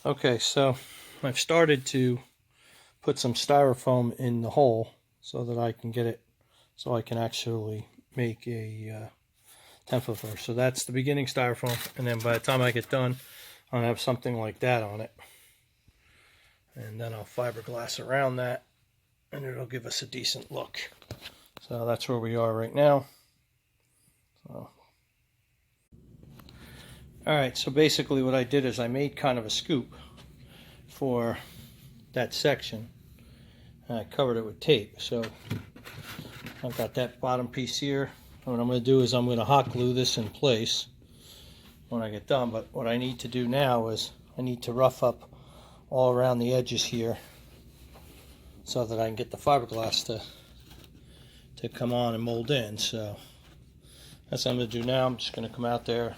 Okay, so I've started to put some styrofoam in the hole so that I can get it, so I can actually make a 10-foot footer. So that's the beginning styrofoam, and then by the time I get done, I'll have something like that on it. And then I'll fiberglass around that, and it'll give us a decent look. So that's where we are right now. So. Alright, so basically what I did is I made kind of a scoop for that section, and I covered it with tape. So I've got that bottom piece here. What I'm going to do is I'm going to hot glue this in place when I get done, but what I need to do now is I need to rough up all around the edges here so that I can get the fiberglass to come on and mold in. So that's what I'm going to do now. I'm just going to come out there,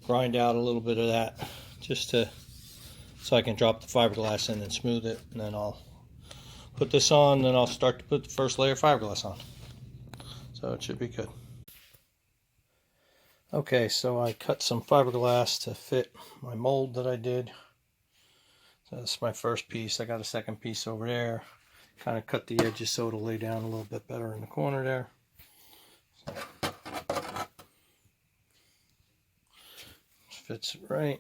grind out a little bit of that just so I can drop the fiberglass in and smooth it, and then I'll put this on, then I'll start to put the first layer of fiberglass on. So it should be good. Okay, so I cut some fiberglass to fit my mold that I did. So that's my first piece. I got a second piece over there. Kind of cut the edges so it'll lay down a little bit better in the corner there. So, fits it right,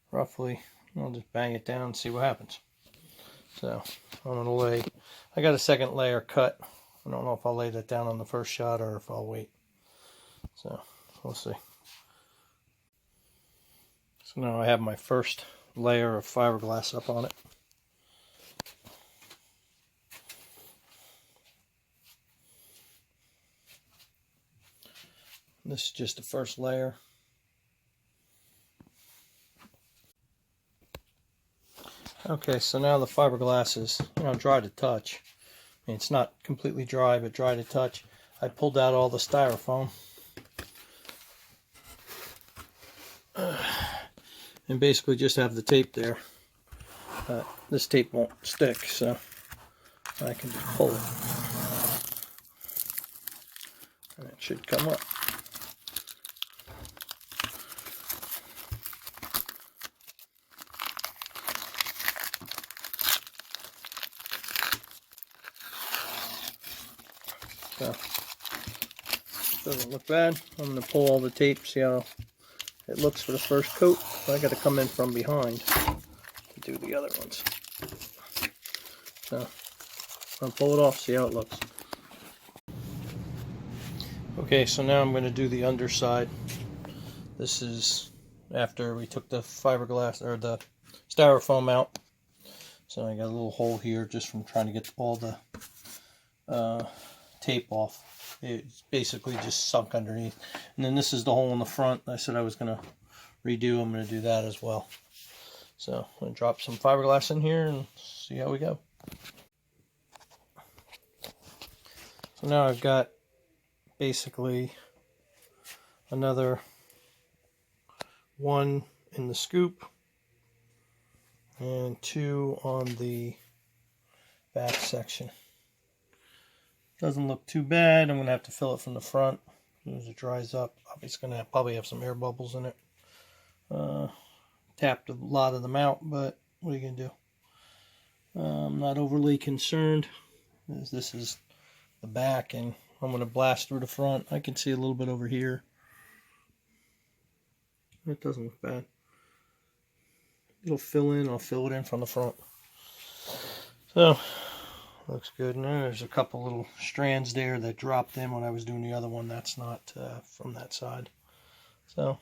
roughly. I'll just bang it down and see what happens. So I'm going to lay, I got a second layer cut. I don't know if I'll lay that down on the first shot or if I'll wait. So we'll see. So now I have my first layer of fiberglass up on it. This is just the first layer. Okay, so now the fiberglass is, dry to touch. I mean, it's not completely dry, but dry to touch. I pulled out all the styrofoam. And basically just have the tape there. This tape won't stick, so I can just pull it. And it should come up. So, doesn't look bad. I'm going to pull all the tape, see how it looks for the first coat. So I got to come in from behind to do the other ones. So I'll pull it off, see how it looks. Okay, so now I'm going to do the underside. This is after we took the fiberglass or the styrofoam out. So I got a little hole here just from trying to get all the tape off. It's basically just sunk underneath. And then this is the hole in the front. I said I was going to redo. I'm going to do that as well. So I'm going to drop some fiberglass in here and see how we go. So now I've got basically another one in the scoop and two on the back section. Doesn't look too bad. I'm going to have to fill it from the front as it dries up. It's going to probably have some air bubbles in it. Tapped a lot of them out, but what are you going to do? I'm not overly concerned, as this is the back, and I'm going to blast through the front. I can see a little bit over here. It doesn't look bad. It'll fill in. I'll fill it in from the front. So looks good. And there's a couple little strands there that dropped in when I was doing the other one. That's not from that side. So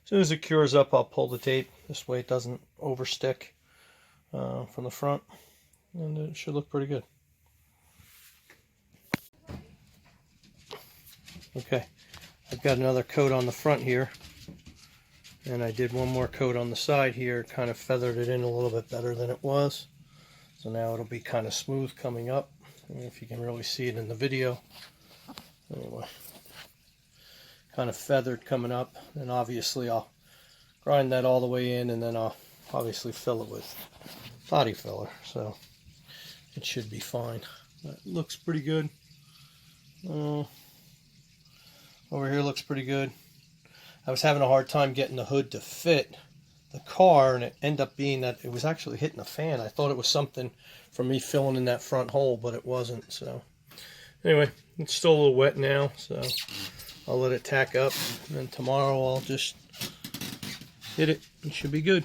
as soon as it cures up, I'll pull the tape. This way it doesn't overstick from the front. And it should look pretty good. Okay, I've got another coat on the front here. And I did one more coat on the side here. Kind of feathered it in a little bit better than it was. So now it'll be kind of smooth coming up. I don't know if you can really see it in the video. Anyway, kind of feathered coming up. And obviously I'll grind that all the way in, and then I'll obviously fill it with body filler. So it should be fine. That looks pretty good. Over here looks pretty good. I was having a hard time getting the hood to fit the car, and it ended up being that it was actually hitting the fan. I thought it was something from me filling in that front hole, but it wasn't. So anyway, it's still a little wet now, so I'll let it tack up, and then tomorrow I'll just hit it. It should be good.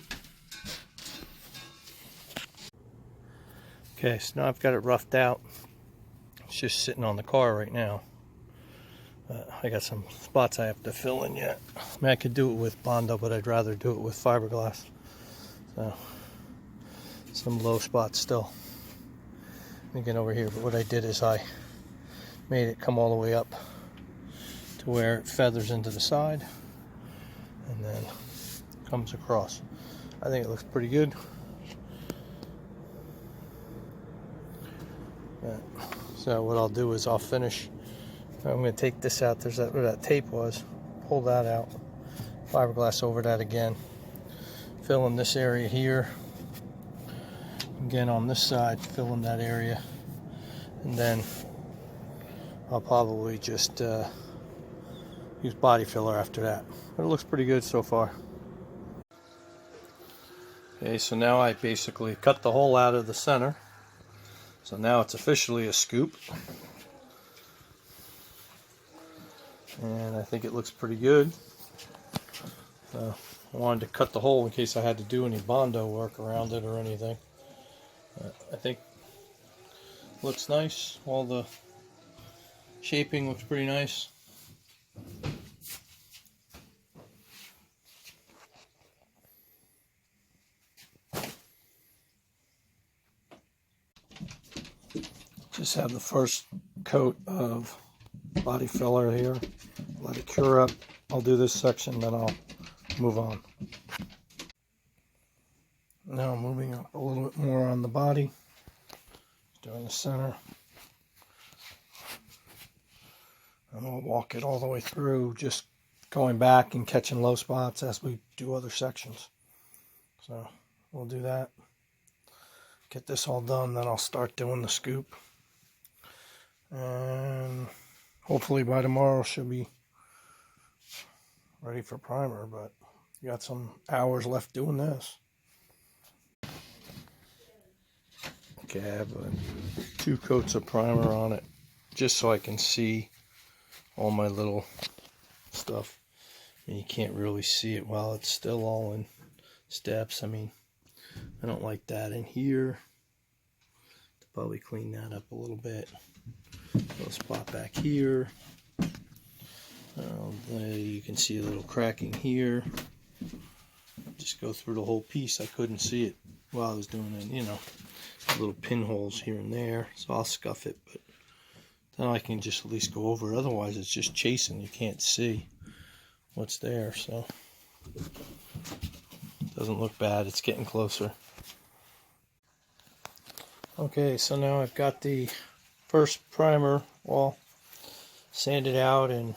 Okay, so now I've got it roughed out. It's just sitting on the car right now. I got some spots I have to fill in yet. I mean, I could do it with Bondo, but I'd rather do it with fiberglass. So, some low spots still. Let me get over here. But what I did is I made it come all the way up to where it feathers into the side and then comes across. I think it looks pretty good. So what I'll do is I'll finish. I'm going to take this out. There's where that tape was. Pull that out. Fiberglass over that again. Fill in this area here. Again on this side, fill in that area. And then I'll probably just use body filler after that. But it looks pretty good so far. Okay, so now I basically cut the hole out of the center. So now it's officially a scoop. And I think it looks pretty good. I wanted to cut the hole in case I had to do any Bondo work around it or anything. I think it looks nice. All the shaping looks pretty nice. Just have the first coat of body filler here. Let it cure up. I'll do this section, then I'll move on. Now moving up a little bit more on the body. Doing the center. And we'll walk it all the way through, just going back and catching low spots as we do other sections. So we'll do that. Get this all done, then I'll start doing the scoop. And hopefully by tomorrow she'll be ready for primer, but got some hours left doing this. Okay, I have 2 coats of primer on it just so I can see all my little stuff. And you can't really see it while it's still all in steps. I mean, I don't like that in here. Probably clean that up a little bit. Little spot back here. You can see a little cracking here. Just go through the whole piece. I couldn't see it while I was doing it, you know. Little pinholes here and there. So I'll scuff it, but then I can just at least go over it. Otherwise it's just chasing. You can't see what's there, so it doesn't look bad. It's getting closer. Okay, so now I've got the first primer all sanded out and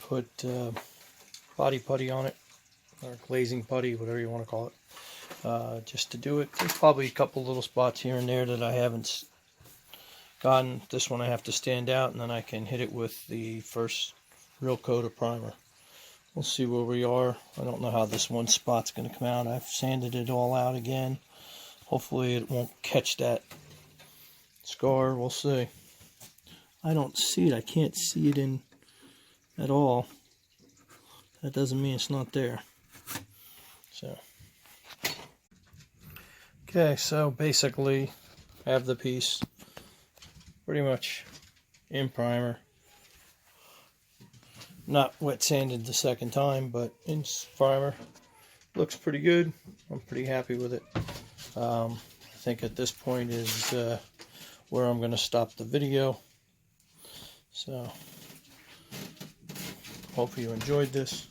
put body putty on it, or glazing putty, whatever you want to call it, just to do it. There's probably a couple little spots here and there that I haven't gotten. This one I have to stand out, and then I can hit it with the first real coat of primer. We'll see where we are. I don't know how this one spot's going to come out. I've sanded it all out again. Hopefully it won't catch that scar. We'll see. I don't see it. I can't see it in at all. That doesn't mean it's not there. So, okay, so basically I have the piece pretty much in primer. Not wet sanded the second time, but in primer. Looks pretty good. I'm pretty happy with it. I think at this point is where I'm going to stop the video. So, hope you enjoyed this.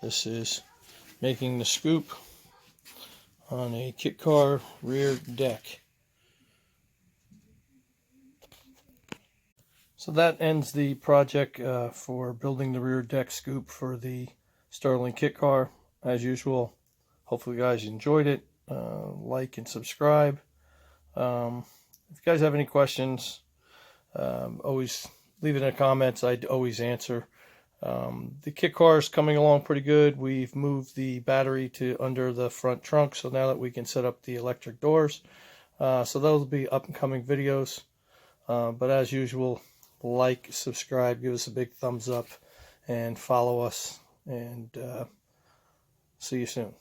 This is making the scoop on a kit car rear deck. So that ends the project for building the rear deck scoop for the Sterling kit car. As usual, hopefully you guys enjoyed it. Like and subscribe. If you guys have any questions, always leave it in the comments. I'd always answer. The kit car is coming along pretty good. We've moved the battery to under the front trunk, so now that we can set up the electric doors. So those will be up and coming videos. But as usual, like, subscribe, give us a big thumbs up, and follow us. And see you soon.